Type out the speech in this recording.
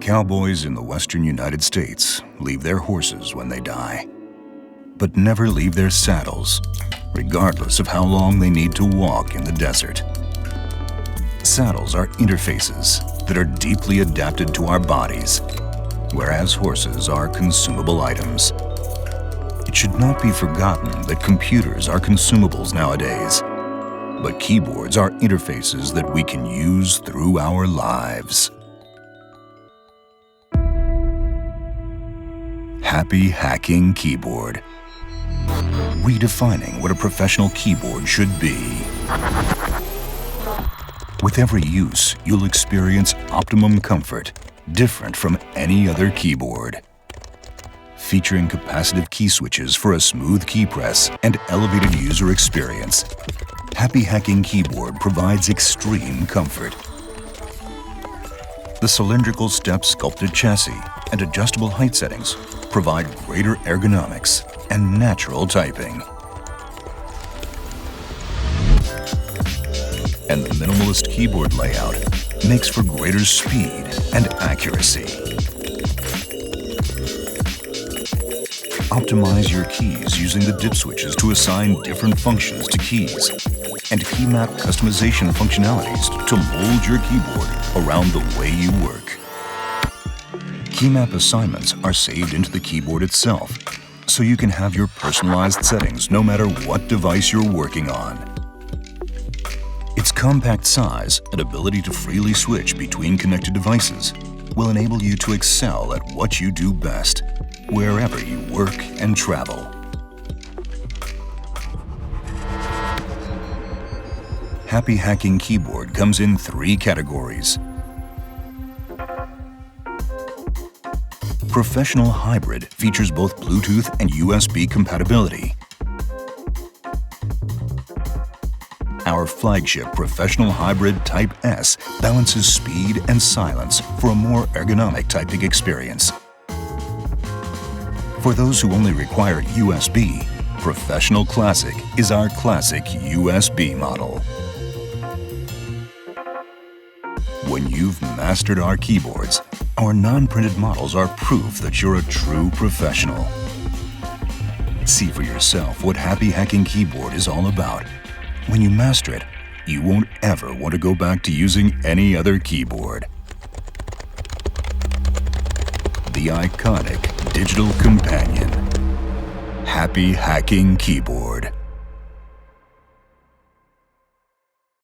Cowboys in the western United States leave their horses when they die, but never leave their saddles, regardless of how long they need to walk in the desert. Saddles are interfaces that are deeply adapted to our bodies, whereas horses are consumable items. It should not be forgotten that computers are consumables nowadays, but keyboards are interfaces that we can use through our lives. Happy Hacking Keyboard. Redefining what a professional keyboard should be. With every use, you'll experience optimum comfort, different from any other keyboard. Featuring capacitive key switches for a smooth key press and elevated user experience, Happy Hacking Keyboard provides extreme comfort. The cylindrical step sculpted chassis and adjustable height settings provide greater ergonomics and natural typing. And the minimalist keyboard layout makes for greater speed and accuracy. Optimize your keys using the dip switches to assign different functions to keys, and Keymap customization functionalities to mold your keyboard around the way you work. Keymap assignments are saved into the keyboard itself, so you can have your personalized settings no matter what device you're working on. Its compact size and ability to freely switch between connected devices will enable you to excel at what you do best, wherever you work and travel. Happy Hacking Keyboard comes in 3 categories. Professional Hybrid features both Bluetooth and USB compatibility. Our flagship Professional Hybrid Type S balances speed and silence for a more ergonomic typing experience. For those who only require USB, Professional Classic is our classic USB model. When you've mastered our keyboards, our non-printed models are proof that you're a true professional. See for yourself what Happy Hacking Keyboard is all about. When you master it, you won't ever want to go back to using any other keyboard. The iconic digital companion. Happy Hacking Keyboard.